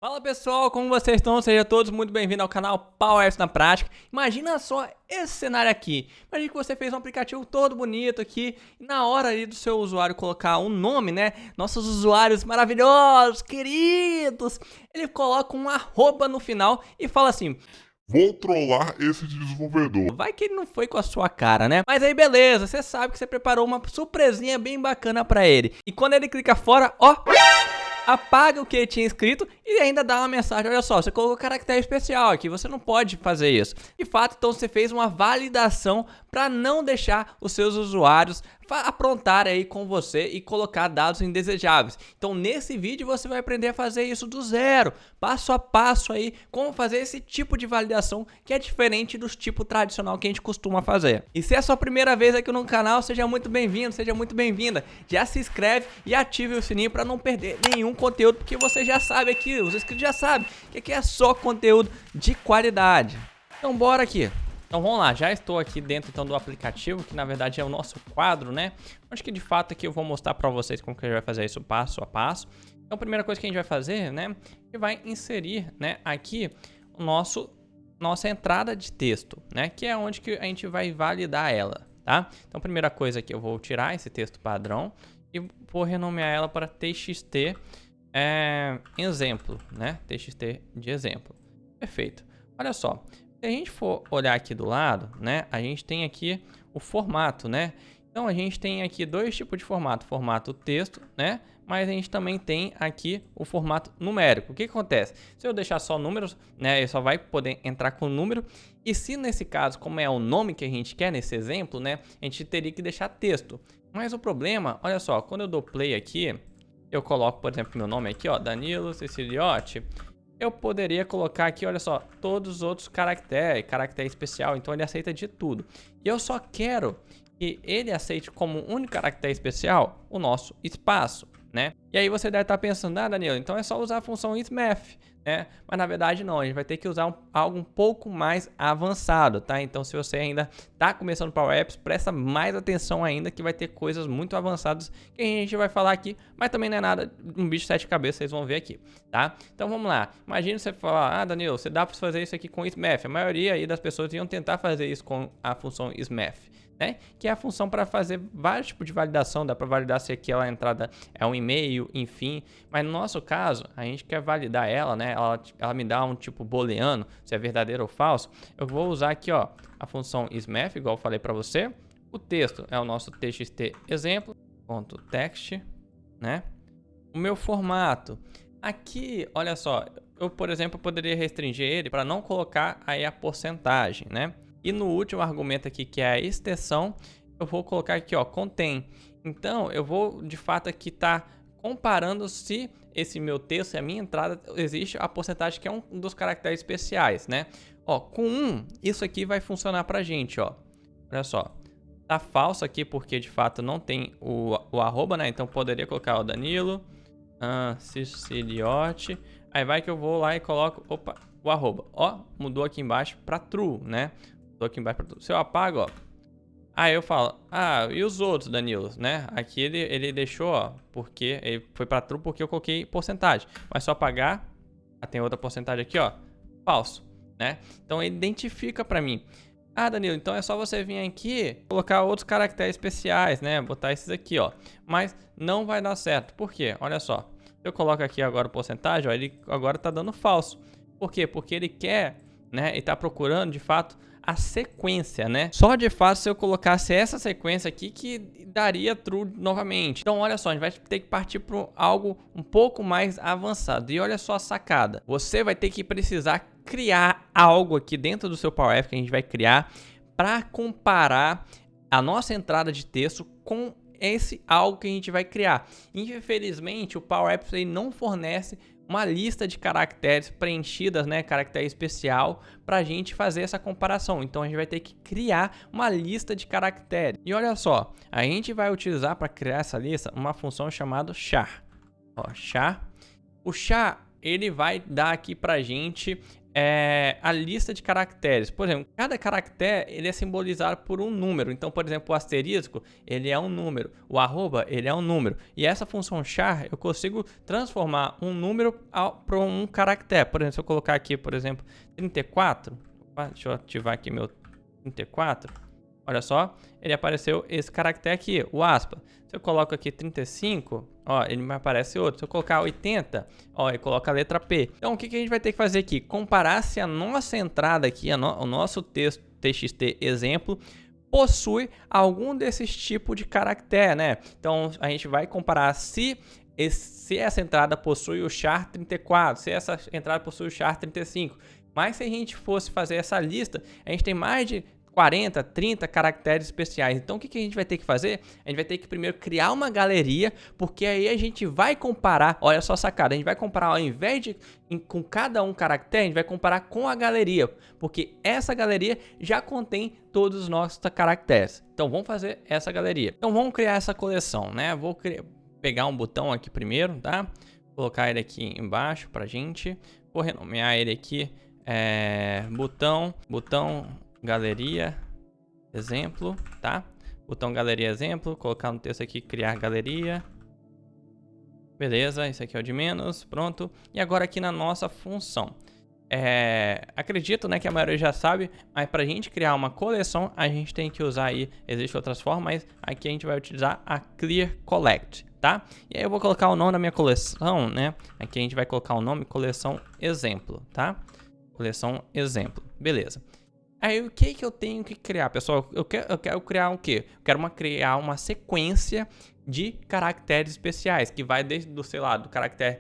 Fala pessoal, como vocês estão? Sejam todos muito bem-vindos ao canal PowerApps na Prática. Imagina só esse cenário aqui. Imagina que você fez um aplicativo todo bonito aqui e na hora ali do seu usuário colocar um nome, né? Nossos usuários maravilhosos, queridos, ele coloca um arroba no final e fala assim: vou trollar esse desenvolvedor. vai que ele não foi com a sua cara, né? Mas aí beleza, você sabe que você preparou uma surpresinha bem bacana pra ele. E quando ele clica fora, ó, apaga o que ele tinha escrito e ainda dá uma mensagem. Olha só, você colocou caractere especial aqui, você não pode fazer isso. De fato, então você fez uma validação para não deixar os seus usuários aprontar aí com você e colocar dados indesejáveis. Então nesse vídeo você vai aprender a fazer isso do zero, passo a passo aí, como fazer esse tipo de validação que é diferente dos tipos tradicional que a gente costuma fazer. E se é a sua primeira vez aqui no canal, seja muito bem-vindo, seja muito bem-vinda. Já se inscreve e ative o sininho para não perder nenhum conteúdo, porque você já sabe aqui, os inscritos já sabem que aqui é só conteúdo de qualidade. Então bora aqui. Então vamos lá, já estou aqui dentro então do aplicativo, que na verdade é o nosso quadro, né? Acho que de fato aqui eu vou mostrar para vocês como que a gente vai fazer isso passo a passo. Então a primeira coisa que a gente vai fazer, né, é vai inserir, né, aqui o nossa entrada de texto, né, que é onde que a gente vai validar ela, tá? Então a primeira coisa aqui eu vou tirar esse texto padrão e vou renomear ela para txt exemplo, né? Txt de exemplo. Perfeito. Olha só. Se a gente for olhar aqui do lado, né, a gente tem aqui o formato, né? Então a gente tem aqui dois tipos de formato texto, né? Mas a gente também tem aqui o formato numérico. O que acontece? Se eu deixar só números, né, ele só vai poder entrar com número. E se nesse caso, como é o nome que a gente quer nesse exemplo, né, a gente teria que deixar texto. Mas o problema, olha só, quando eu dou play aqui, eu coloco, por exemplo, meu nome aqui, ó, Danilo Ceciliotti. Eu poderia colocar aqui, olha só, todos os outros caractere especial, então ele aceita de tudo. E eu só quero que ele aceite como único caractere especial o nosso espaço, né? E aí você deve estar pensando, ah, Danilo, então é só usar a função isMath, né? Mas na verdade não, a gente vai ter que usar algo um pouco mais avançado, tá? Então se você ainda está começando PowerApps, presta mais atenção ainda que vai ter coisas muito avançadas que a gente vai falar aqui, mas também não é nada um bicho de sete cabeças, vocês vão ver aqui, tá? Então vamos lá, imagina você falar, ah, Danilo, você dá para fazer isso aqui com isMath. A maioria aí das pessoas iam tentar fazer isso com a função isMath, né? Que é a função para fazer vários tipos de validação, dá para validar se aquela entrada é um e-mail, enfim, mas no nosso caso, a gente quer validar ela, né? Ela me dá um tipo booleano, se é verdadeiro ou falso. Eu vou usar aqui, ó, a função isMath, igual eu falei para você. O texto é o nosso txt exemplo, ponto text, né? O meu formato, aqui, olha só, eu, por exemplo, poderia restringir ele para não colocar aí a porcentagem, né? E no último argumento aqui, que é a extensão, eu vou colocar aqui, ó, contém. Então, eu vou, de fato, aqui estar comparando se esse meu texto, se a minha entrada, existe a porcentagem que é um dos caracteres especiais, né? Ó, com 1, isso aqui vai funcionar pra gente, ó. Olha só. Tá falso aqui porque, de fato, não tem o arroba, né? Então, poderia colocar o Danilo, Ceciliotti. Aí vai que eu vou lá e coloco, opa, o arroba. Ó, mudou aqui embaixo pra true, né? Tô aqui embaixo pra tudo. Se eu apago, ó. Aí eu falo, ah, e os outros, Danilo, né? Aqui ele deixou, ó, porque ele foi pra true porque eu coloquei porcentagem. Mas se eu apagar, tem outra porcentagem aqui, ó, falso, né? Então ele identifica pra mim. Ah, Danilo, então é só você vir aqui colocar outros caracteres especiais, né? Botar esses aqui, ó. Mas não vai dar certo. Por quê? Olha só. Eu coloco aqui agora a porcentagem, ó, ele agora tá dando falso. Por quê? Porque ele quer, né? Ele tá procurando, de fato, a sequência, né? Só de fato se eu colocasse essa sequência aqui que daria true novamente. Então olha só, a gente vai ter que partir para algo um pouco mais avançado. E olha só a sacada. Você vai ter que precisar criar algo aqui dentro do seu PowerApp que a gente vai criar para comparar a nossa entrada de texto com esse algo que a gente vai criar. Infelizmente, o PowerApps ele não fornece uma lista de caracteres preenchidas, né, caractere especial, para a gente fazer essa comparação. Então a gente vai ter que criar uma lista de caracteres. E olha só, a gente vai utilizar para criar essa lista uma função chamada char. Ó, char. O char ele vai dar aqui para a gente a lista de caracteres. Por exemplo, cada caractere ele é simbolizado por um número. Então, por exemplo, o asterisco ele é um número, o arroba ele é um número. E essa função char eu consigo transformar um número para um caractere. Por exemplo, se eu colocar aqui, por exemplo, 34, deixa eu ativar aqui meu 34. Olha só, ele apareceu esse caractere aqui, o aspa. Se eu coloco aqui 35, ó, ele me aparece outro. Se eu colocar 80, ó, ele coloca a letra P. Então, o que a gente vai ter que fazer aqui? Comparar se a nossa entrada aqui, o nosso texto TXT exemplo, possui algum desses tipos de caractere, né? Então, a gente vai comparar se essa entrada possui o char 34, se essa entrada possui o char 35. Mas se a gente fosse fazer essa lista, a gente tem mais de 40, 30 caracteres especiais. Então, o que a gente vai ter que fazer? A gente vai ter que primeiro criar uma galeria, porque aí a gente vai comparar, olha só a sacada, a gente vai comparar ao invés de com cada um caractere, a gente vai comparar com a galeria, porque essa galeria já contém todos os nossos caracteres. Então, vamos fazer essa galeria. Então, vamos criar essa coleção, né? Vou pegar um botão aqui primeiro, tá? Colocar ele aqui embaixo pra gente. Vou renomear ele aqui, botão galeria exemplo, tá? Botão galeria exemplo, colocar no texto aqui criar galeria. Beleza, esse aqui é o de menos, pronto. E agora aqui na nossa função. Acredito, né, que a maioria já sabe, mas pra gente criar uma coleção, a gente tem que usar aí, existem outras formas, mas aqui a gente vai utilizar a clear collect, tá? E aí eu vou colocar o nome da minha coleção, né? Aqui a gente vai colocar o nome coleção exemplo, tá? Coleção exemplo, beleza. Aí o que eu tenho que criar, pessoal? Eu quero criar o quê? Eu quero criar uma sequência de caracteres especiais, que vai desde do, sei lá, do caractere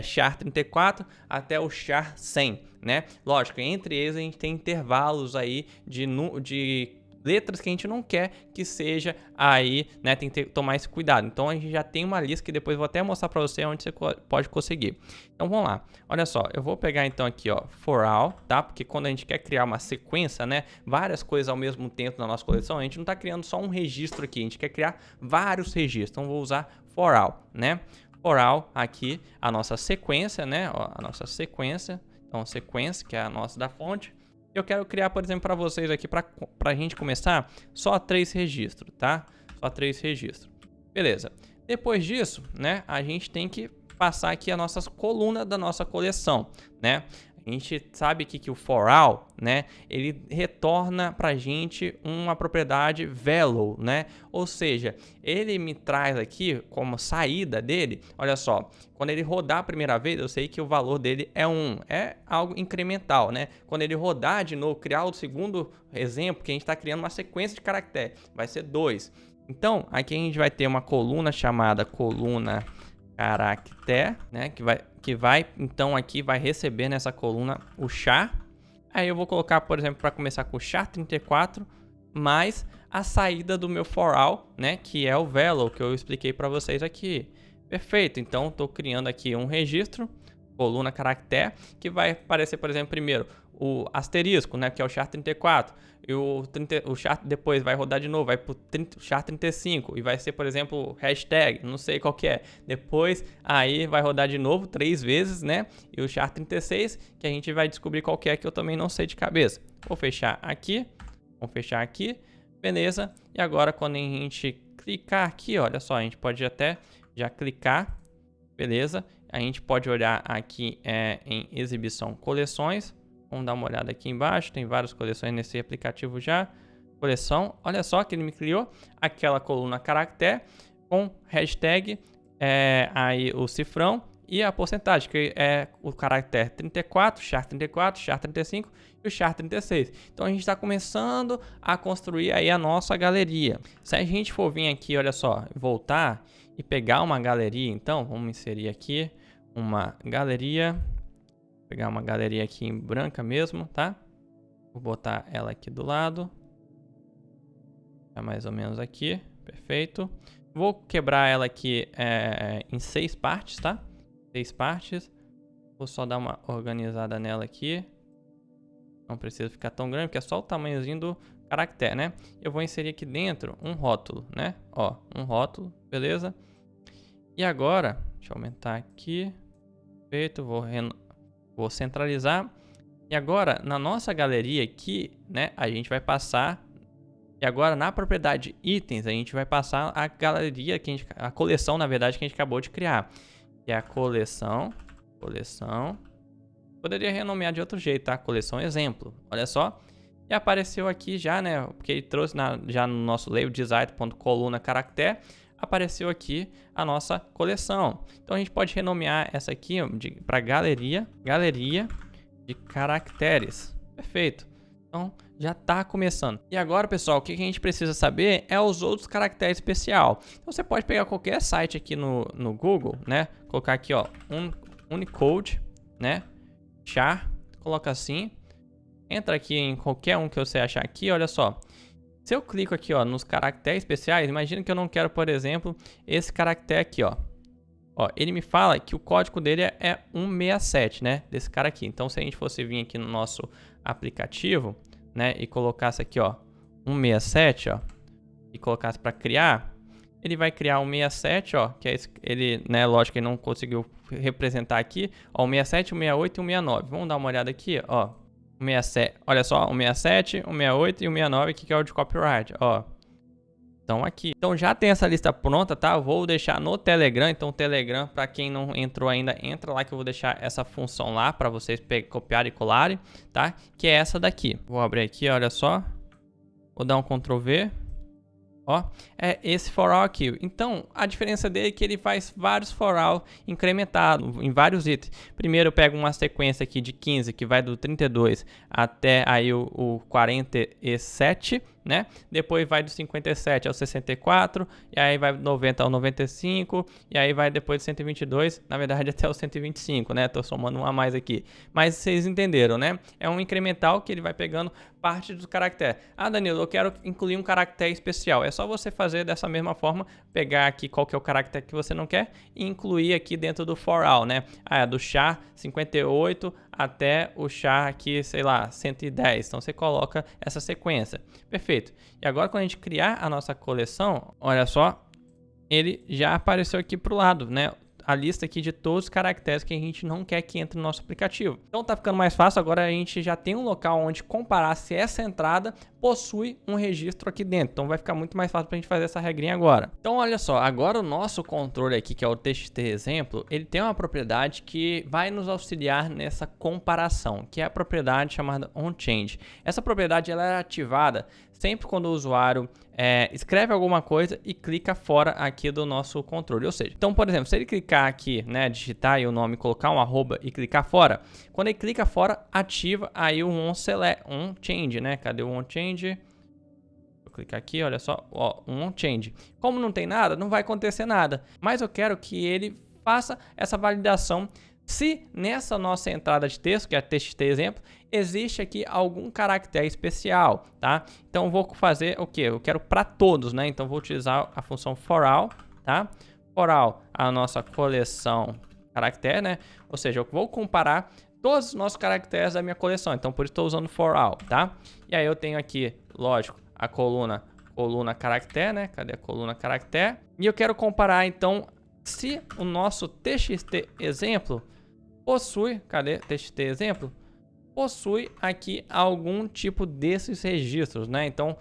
char 34 até o char 100, né? Lógico, entre eles a gente tem intervalos aí de letras que a gente não quer que seja aí, né? Tem que tomar esse cuidado. Então a gente já tem uma lista que depois eu vou até mostrar para você onde você pode conseguir. Então vamos lá. Olha só, eu vou pegar então aqui, ó, for all, tá? Porque quando a gente quer criar uma sequência, né, várias coisas ao mesmo tempo na nossa coleção, a gente não tá criando só um registro aqui, a gente quer criar vários registros. Então vou usar for all, né? For all aqui a nossa sequência, né? Ó, a nossa sequência. Então sequência, que é a nossa da fonte. Eu quero criar, por exemplo, para vocês aqui, para a gente começar, só 3 registros, tá? Só 3 registros. Beleza. Depois disso, né, a gente tem que passar aqui a nossa coluna da nossa coleção, né? A gente sabe que o for all, né, ele retorna pra gente uma propriedade value, né? Ou seja, ele me traz aqui como saída dele, olha só, quando ele rodar a primeira vez, eu sei que o valor dele é 1, é algo incremental, né? Quando ele rodar de novo, criar o segundo exemplo, que a gente está criando uma sequência de caracteres, vai ser 2. Então, aqui a gente vai ter uma coluna chamada coluna caractere, né, que vai então aqui vai receber nessa coluna o char. Aí eu vou colocar, por exemplo, para começar com o char 34 mais a saída do meu for all, né, que é o value que eu expliquei para vocês aqui. Perfeito. Então estou criando aqui um registro coluna caractere que vai aparecer, por exemplo, primeiro o asterisco, né, que é o char 34, e o char depois vai rodar de novo, vai pro char 35 e vai ser, por exemplo, hashtag, não sei qual que é. Depois aí vai rodar de novo 3 vezes, né? E o char 36, que a gente vai descobrir qual que é, que eu também não sei de cabeça. Vou fechar aqui, beleza? E agora quando a gente clicar aqui, olha só, a gente pode até já clicar, beleza? A gente pode olhar aqui em exibição coleções. Vamos dar uma olhada aqui embaixo, tem várias coleções nesse aplicativo já. Coleção, olha só que ele me criou aquela coluna caractere com hashtag, aí o cifrão e a porcentagem, que é o caractere 34, char 35 e o char 36. Então a gente está começando a construir aí a nossa galeria. Se a gente for vir aqui, olha só, voltar e pegar uma galeria, então vamos inserir aqui uma galeria. Pegar uma galeria aqui em branca mesmo, tá? Vou botar ela aqui do lado. É mais ou menos aqui, perfeito. Vou quebrar ela aqui em 6 partes, tá? 6 partes. Vou só dar uma organizada nela aqui. Não precisa ficar tão grande, porque é só o tamanhozinho do caractere, né? Eu vou inserir aqui dentro um rótulo, né? Ó, um rótulo, beleza? E agora, deixa eu aumentar aqui. Perfeito, vou centralizar. E agora, na nossa galeria aqui, né, a gente vai passar... E agora, na propriedade itens, a gente vai passar a galeria, a coleção, na verdade, que a gente acabou de criar. Que é a coleção. Poderia renomear de outro jeito, tá? Coleção exemplo. Olha só. E apareceu aqui já, né? Porque ele trouxe já no nosso label design.coluna caractere. Apareceu aqui a nossa coleção. Então a gente pode renomear essa aqui para galeria de caracteres. Perfeito. Então já está começando. E agora, pessoal, o que a gente precisa saber é os outros caracteres especial. Então você pode pegar qualquer site aqui no Google, né? Colocar aqui, ó, Unicode, né? Char, coloca assim. Entra aqui em qualquer um que você achar aqui, olha só. Se eu clico aqui, ó, nos caracteres especiais, imagina que eu não quero, por exemplo, esse caractere aqui, ó. Ó, ele me fala que o código dele é 167, né? Desse cara aqui. Então, se a gente fosse vir aqui no nosso aplicativo, né? E colocasse aqui, ó, 167, ó. E colocasse para criar, ele vai criar um 67, ó. Que é esse, ele, né? Lógico que ele não conseguiu representar aqui. Ó, o 67, o 68 e o 69. Vamos dar uma olhada aqui, ó. 67, olha só, o 67, o 68 e o 69 aqui que é o de copyright, ó. Então aqui. Então já tem essa lista pronta, tá? Eu vou deixar no Telegram. Então o Telegram, para quem não entrou ainda, entra lá que eu vou deixar essa função lá para vocês copiarem e colarem, tá? Que é essa daqui. Vou abrir aqui, olha só. Vou dar um Ctrl V. Ó, é esse for all aqui. Então, a diferença dele é que ele faz vários for all incrementados em vários itens. Primeiro eu pego uma sequência aqui de 15, que vai do 32 até aí o 47, né? Depois vai do 57 ao 64, e aí vai do 90 ao 95, e aí vai depois do 122, na verdade até o 125, né? Tô somando um a mais aqui. Mas vocês entenderam, né? É um incremental que ele vai pegando parte do caractere. Ah, Danilo, eu quero incluir um caractere especial. É só você fazer dessa mesma forma, pegar aqui qual que é o caractere que você não quer e incluir aqui dentro do for all, né? Ah, é do char 58 até o char aqui, sei lá, 110. Então você coloca essa sequência. Perfeito. E agora quando a gente criar a nossa coleção, olha só, ele já apareceu aqui pro lado, né? A lista aqui de todos os caracteres que a gente não quer que entre no nosso aplicativo. Então tá ficando mais fácil, agora a gente já tem um local onde comparar se essa entrada possui um registro aqui dentro. Então vai ficar muito mais fácil pra gente fazer essa regrinha agora. Então olha só, agora o nosso controle aqui, que é o txt exemplo, ele tem uma propriedade que vai nos auxiliar nessa comparação, que é a propriedade chamada onChange. Essa propriedade ela é ativada sempre quando o usuário escreve alguma coisa e clica fora aqui do nosso controle. Ou seja, então, por exemplo, se ele clicar aqui, né, digitar aí o nome, colocar um arroba e clicar fora, quando ele clica fora, ativa aí o onChange, né? Cadê o onChange? Vou clicar aqui, olha só, ó, onChange. Como não tem nada, não vai acontecer nada. Mas eu quero que ele faça essa validação se nessa nossa entrada de texto, que é txt exemplo, existe aqui algum caractere especial, tá? Então eu vou fazer o que? Eu quero para todos, né? Então vou utilizar a função for all, tá? For all, a nossa coleção caractere, né? Ou seja, eu vou comparar todos os nossos caracteres da minha coleção. Então por isso estou usando for all, tá? E aí eu tenho aqui, lógico, a coluna caractere, né? Cadê a coluna caractere? E eu quero comparar então se o nosso txt exemplo possui, cadê txt exemplo? Possui aqui algum tipo desses registros, né? Então,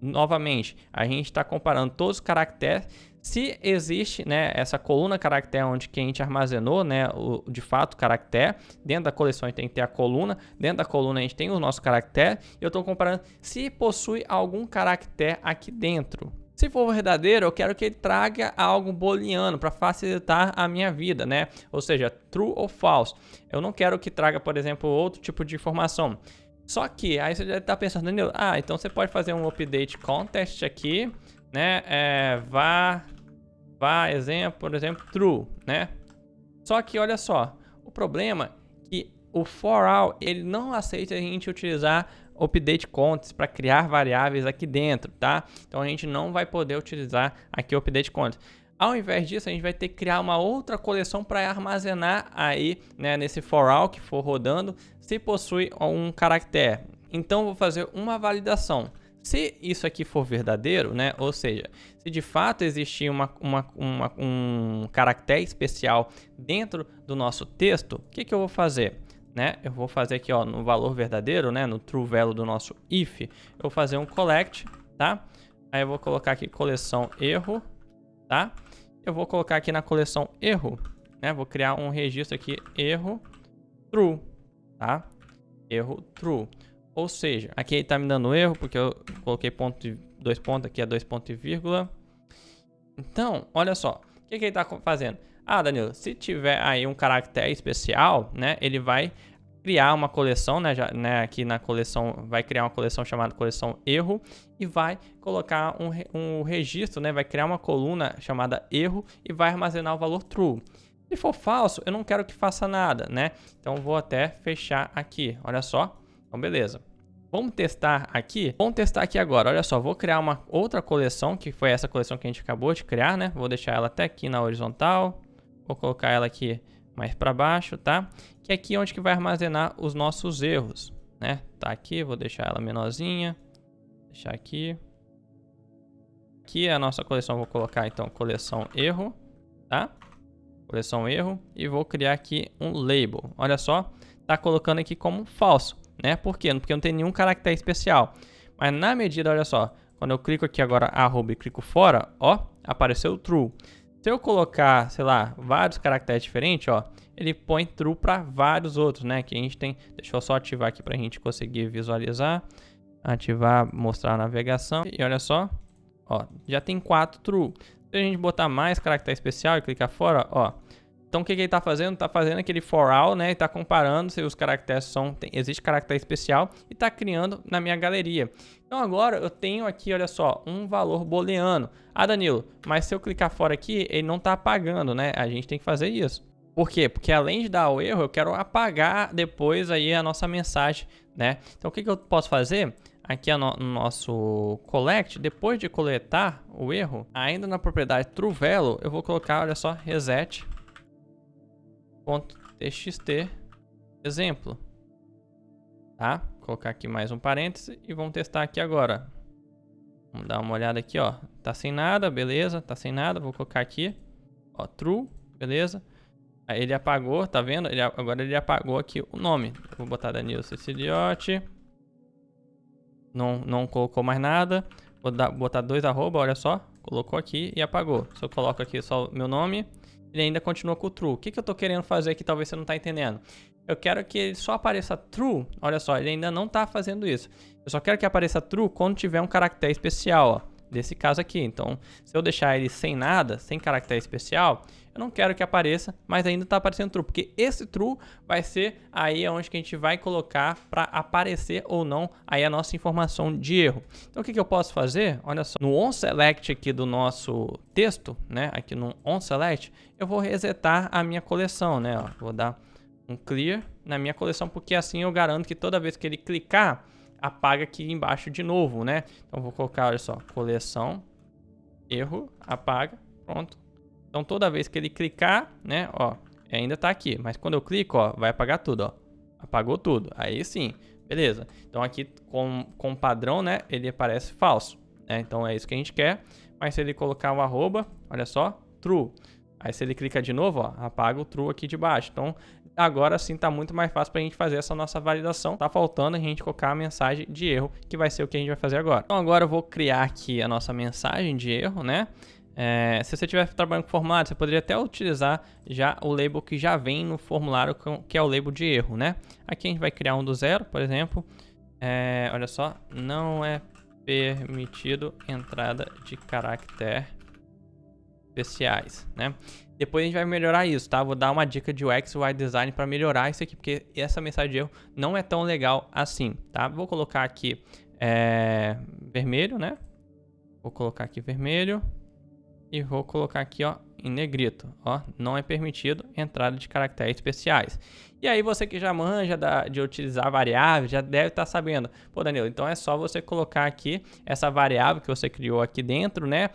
novamente, a gente está comparando todos os caracteres. Se existe, né, essa coluna caractere onde que a gente armazenou, né, de fato caractere, dentro da coleção a gente tem que ter a coluna, dentro da coluna a gente tem o nosso caractere, e eu estou comparando se possui algum caractere aqui dentro. Se for verdadeiro, eu quero que ele traga algo booleano para facilitar a minha vida, né? Ou seja, true ou false. Eu não quero que traga, por exemplo, outro tipo de informação. Só que aí você já está pensando, Danilo, então você pode fazer um update context aqui, né? Exemplo, por exemplo, true, né? Só que olha só, o problema é que o for all, ele não aceita a gente utilizar update context para criar variáveis aqui dentro, tá? Então a gente não vai poder utilizar aqui o update context. Ao invés disso, a gente vai ter que criar uma outra coleção para armazenar aí, né, nesse for all que for rodando, se possui um caractere. Então vou fazer uma validação. Se isso aqui for verdadeiro, né, ou seja, se de fato existir um caractere especial dentro do nosso texto, o que eu vou fazer? né? Eu vou fazer aqui, ó, no valor verdadeiro, né? No true value do nosso if, eu vou fazer um collect, tá? Aí eu vou colocar aqui coleção erro, tá? Eu vou colocar aqui na coleção erro, né? Vou criar um registro aqui, erro true, tá? Erro true. Ou seja, aqui ele tá me dando erro, porque eu coloquei ponto de 2 pontos, aqui é 2 pontos e vírgula. Então, olha só, o que ele tá fazendo? Ah, Danilo, se tiver aí um caractere especial, né, ele vai criar uma coleção, né, aqui na coleção, vai criar uma coleção chamada coleção erro e vai colocar um registro, né, vai criar uma coluna chamada erro e vai armazenar o valor true. Se for falso, eu não quero que faça nada, né, então vou até fechar aqui, olha só, então beleza. Vamos testar aqui? Vamos testar aqui agora. Olha só, vou criar uma outra coleção, que foi essa coleção que a gente acabou de criar, né? Vou deixar ela até aqui na horizontal. Vou colocar ela aqui mais para baixo, tá? Que é aqui onde que vai armazenar os nossos erros, né? Tá aqui, vou deixar ela menorzinha. Deixar aqui. Aqui é a nossa coleção, vou colocar então coleção erro, tá? Coleção erro. E vou criar aqui um label. Olha só, tá colocando aqui como falso. Né? Por quê? Porque não tem nenhum caractere especial. Mas na medida, olha só, quando eu clico aqui agora arroba e clico fora, ó, apareceu o true. Se eu colocar, sei lá, vários caracteres diferentes, ó, ele põe true para vários outros, né? Que a gente tem, deixa eu só ativar aqui para a gente conseguir visualizar, ativar, mostrar a navegação e olha só, ó, já tem 4 true. Se a gente botar mais caractere especial e clicar fora, ó. Então o que ele está fazendo? Está fazendo aquele for all, né? E está comparando se os caracteres existe caractere especial e está criando na minha galeria. Então agora eu tenho aqui, olha só, um valor booleano. Ah, Danilo, mas se eu clicar fora aqui, ele não está apagando, né? A gente tem que fazer isso. Por quê? Porque além de dar o erro, eu quero apagar depois aí a nossa mensagem, né? Então o que eu posso fazer? Aqui no nosso collect, depois de coletar o erro, ainda na propriedade trueValue, eu vou colocar, olha só, reset.txt exemplo, tá? Vou colocar aqui mais um parêntese e vamos testar aqui agora. Vamos dar uma olhada aqui, ó. Tá sem nada, beleza? Tá sem nada. Vou colocar aqui, ó, true, beleza? Aí ele apagou, tá vendo? Agora ele apagou aqui o nome. Eu vou botar Danilo Ceciliotti. Não colocou mais nada. Vou botar 2 arroba, olha só. Colocou aqui e apagou. Se eu coloco aqui só o meu nome, ele ainda continua com o true. O que eu tô querendo fazer aqui, talvez você não tá entendendo. Eu quero que ele só apareça true. Olha só, ele ainda não tá fazendo isso. Eu só quero que apareça true quando tiver um caractere especial, ó. Desse caso aqui. Então, se eu deixar ele sem nada, sem caractere especial, eu não quero que apareça, mas ainda tá aparecendo true. Porque esse true vai ser aí onde que a gente vai colocar para aparecer ou não aí a nossa informação de erro. Então, o que eu posso fazer? Olha só, no onSelect aqui do nosso texto, né? Aqui no onSelect, eu vou resetar a minha coleção, né? Ó, vou dar um clear na minha coleção, porque assim eu garanto que toda vez que ele clicar, apaga aqui embaixo de novo, né? Então vou colocar, olha só, coleção, erro, apaga, pronto. Então toda vez que ele clicar, né, ó, ainda tá aqui, mas quando eu clico, ó, vai apagar tudo, ó. Apagou tudo. Aí sim, beleza. Então aqui com padrão, né, ele aparece falso, né? Então é isso que a gente quer. Mas se ele colocar o arroba, olha só, true. Aí se ele clica de novo, ó, apaga o true aqui de baixo. Então agora sim tá muito mais fácil pra gente fazer essa nossa validação. Tá faltando a gente colocar a mensagem de erro, que vai ser o que a gente vai fazer agora. Então agora eu vou criar aqui a nossa mensagem de erro, né? Se você estiver trabalhando com formulário, você poderia até utilizar já o label que já vem no formulário, que é o label de erro, né? Aqui a gente vai criar um do zero, por exemplo. Olha só, não é permitido entrada de caractere especiais, né? Depois a gente vai melhorar isso, tá? Vou dar uma dica de UX UI Design para melhorar isso aqui, porque essa mensagem de erro não é tão legal assim, tá? Vou colocar aqui vermelho, né? Vou colocar aqui vermelho e vou colocar aqui, ó, em negrito, ó, não é permitido entrada de caracteres especiais. E aí você que já manja de utilizar variáveis, já deve estar sabendo. Pô, Danilo, então é só você colocar aqui essa variável que você criou aqui dentro, né?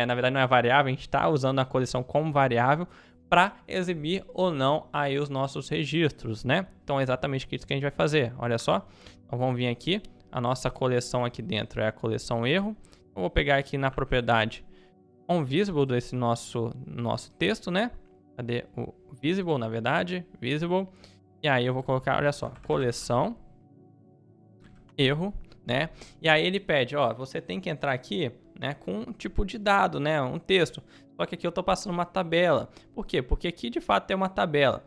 Na verdade não é variável, a gente está usando a coleção como variável para exibir ou não aí os nossos registros, né? Então é exatamente isso que a gente vai fazer, olha só. Então vamos vir aqui, a nossa coleção aqui dentro é a coleção erro. Eu vou pegar aqui na propriedade onVisible desse nosso texto, né? Cadê o visible, na verdade? Visible. E aí eu vou colocar, olha só, coleção, erro, né? E aí ele pede, ó, você tem que entrar aqui, né, com um tipo de dado, né, um texto. Só que aqui eu tô passando uma tabela. Por quê? Porque aqui de fato tem uma tabela.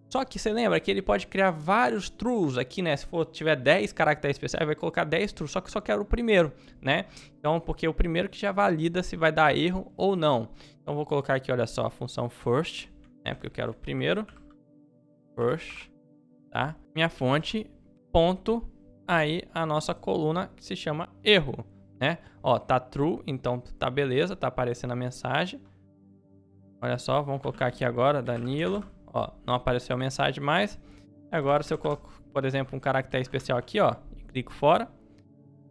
Só que você lembra que ele pode criar vários trues aqui, né? Se tiver 10 caracteres especiais, vai colocar 10 trues, só que eu só quero o primeiro, né? Então, porque é o primeiro que já valida se vai dar erro ou não. Então, vou colocar aqui, olha só, a função first, né? Porque eu quero o primeiro, first, tá? Minha fonte, ponto, aí a nossa coluna que se chama erro, né? Ó, tá true, então tá beleza, tá aparecendo a mensagem. Olha só, vamos colocar aqui agora, Danilo. Ó, não apareceu a mensagem mais. Agora, se eu coloco, por exemplo, um caractere especial aqui, ó, e clico fora,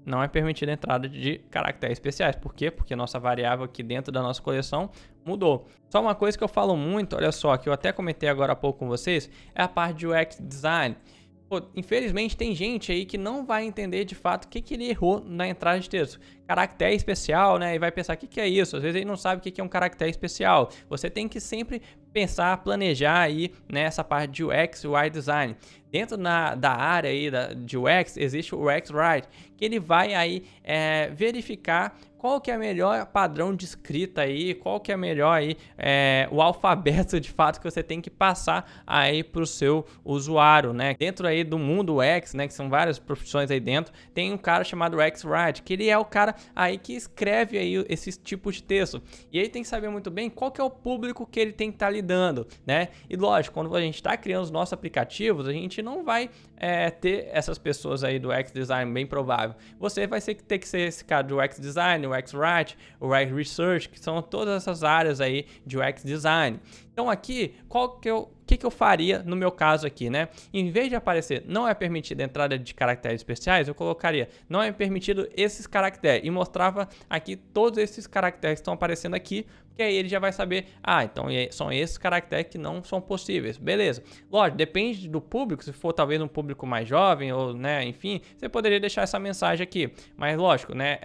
não é permitida a entrada de caracteres especiais. Por quê? Porque nossa variável aqui dentro da nossa coleção mudou. Só uma coisa que eu falo muito, olha só, que eu até comentei agora há pouco com vocês, é a parte de UX Design. Pô, infelizmente tem gente aí que não vai entender de fato o que ele errou na entrada de texto. Caractere especial, né? E vai pensar, o que é isso? Às vezes ele não sabe o que é um caractere especial. Você tem que sempre pensar, planejar aí nessa parte de UX e UI Design. Dentro da área aí de UX, existe o UX Write, que ele vai aí verificar qual que é o melhor padrão de escrita aí, qual que é melhor aí, o alfabeto de fato que você tem que passar aí para o seu usuário, né? Dentro aí do mundo UX, né, que são várias profissões aí dentro, tem um cara chamado UX Write, que ele é o cara aí que escreve aí esses tipos de texto. E ele tem que saber muito bem qual que é o público que ele tem que estar lidando, né? E lógico, quando a gente está criando os nossos aplicativos, a gente não vai ter essas pessoas aí do UX Design, bem provável. Você vai ter que ser esse cara do UX Design, o UX Write, o UX Research, que são todas essas áreas aí de UX Design. Então aqui, o que eu faria no meu caso aqui, né? Em vez de aparecer não é permitida a entrada de caracteres especiais, eu colocaria não é permitido esses caracteres e mostrava aqui todos esses caracteres que estão aparecendo aqui, porque aí ele já vai saber, então são esses caracteres que não são possíveis, beleza. Lógico, depende do público, se for talvez um público mais jovem ou, né, enfim, você poderia deixar essa mensagem aqui, mas lógico, né,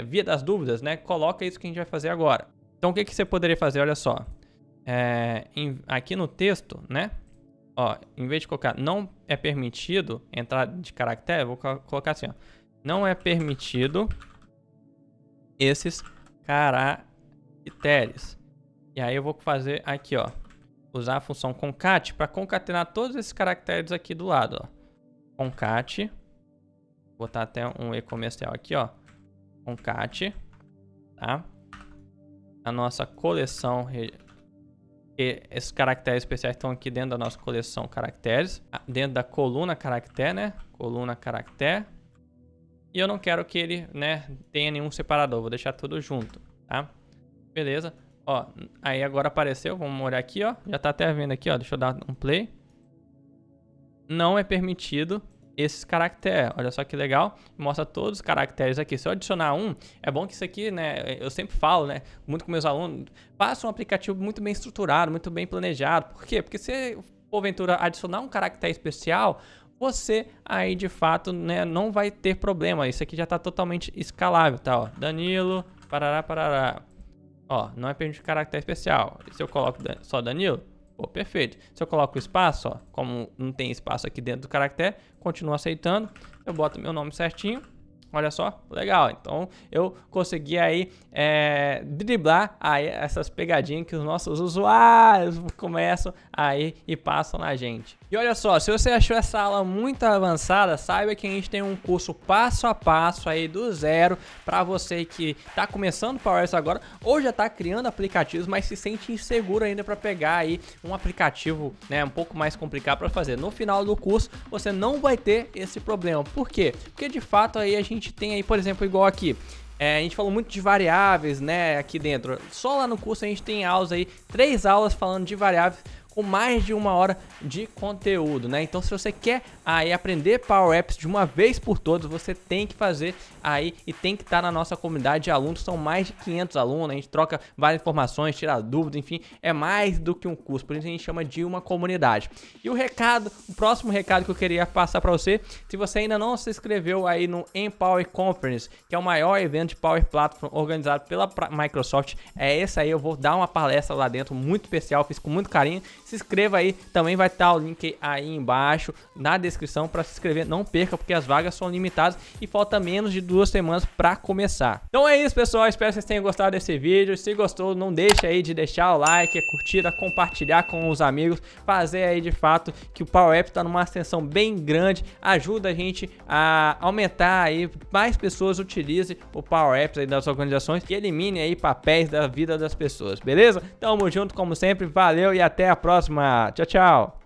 via das dúvidas, né, coloca isso que a gente vai fazer agora. Então o que você poderia fazer, olha só. Aqui no texto, né? Ó, em vez de colocar não é permitido entrada de caractere, eu vou colocar assim, ó. Não é permitido esses caracteres. E aí eu vou fazer aqui, ó. Usar a função concat para concatenar todos esses caracteres aqui do lado, ó. Concat. Vou botar até um e comercial aqui, ó. Concat. Tá? A nossa coleção. Esses caracteres especiais estão aqui dentro da nossa coleção caracteres. Dentro da coluna caractere, né? Coluna caractere. E eu não quero que ele, né, tenha nenhum separador. Vou deixar tudo junto, tá? Beleza. Ó, aí agora apareceu. Vamos olhar aqui, ó. Já tá até vendo aqui, ó. Deixa eu dar um play. Não é permitido esses caracteres. Olha só que legal. Mostra todos os caracteres aqui. Se eu adicionar um, é bom que isso aqui, né, eu sempre falo, né, muito com meus alunos, faça um aplicativo muito bem estruturado, muito bem planejado. Por quê? Porque se porventura adicionar um caractere especial, você aí de fato, né, não vai ter problema. Isso aqui já está totalmente escalável, tá? Ó, Danilo, parará, parará. Ó, não é permitido caractere especial. E se eu coloco só Danilo, pô, perfeito. Se eu coloco o espaço, ó, como não tem espaço aqui dentro do caractere, continuo aceitando. Eu boto meu nome certinho. Olha só, legal. Então eu consegui aí driblar aí essas pegadinhas que os nossos usuários começam aí e passam na gente. E olha só, se você achou essa aula muito avançada, saiba que a gente tem um curso passo a passo aí do zero para você que está começando PowerPoint agora ou já está criando aplicativos, mas se sente inseguro ainda para pegar aí um aplicativo, né, um pouco mais complicado para fazer. No final do curso você não vai ter esse problema. Por quê? Porque de fato aí a gente tem aí, por exemplo, igual aqui. A gente falou muito de variáveis, né, aqui dentro. Só lá no curso a gente tem aulas aí, 3 aulas falando de variáveis com mais de 1 hora de conteúdo, né? Então, se você quer aí aprender Power Apps de uma vez por todas, você tem que fazer aí e tem que estar na nossa comunidade de alunos. São mais de 500 alunos, a gente troca várias informações, tira dúvidas, enfim, é mais do que um curso, por isso a gente chama de uma comunidade. E o próximo recado que eu queria passar para você, se você ainda não se inscreveu aí no Empower Conference, que é o maior evento de Power Platform organizado pela Microsoft, é esse aí, eu vou dar uma palestra lá dentro muito especial, fiz com muito carinho. se inscreva aí, também vai estar o link aí embaixo na descrição para se inscrever. Não perca, porque as vagas são limitadas e falta menos de 2 semanas para começar. Então é isso, pessoal, espero que vocês tenham gostado desse vídeo. Se gostou, não deixe aí de deixar o like, a curtida, compartilhar com os amigos, fazer aí de fato que o Power Apps tá numa ascensão bem grande, ajuda a gente a aumentar aí, mais pessoas utilizem o Power Apps aí das organizações e elimine aí papéis da vida das pessoas, beleza? Tamo junto como sempre, valeu e até a próxima, tchau, tchau!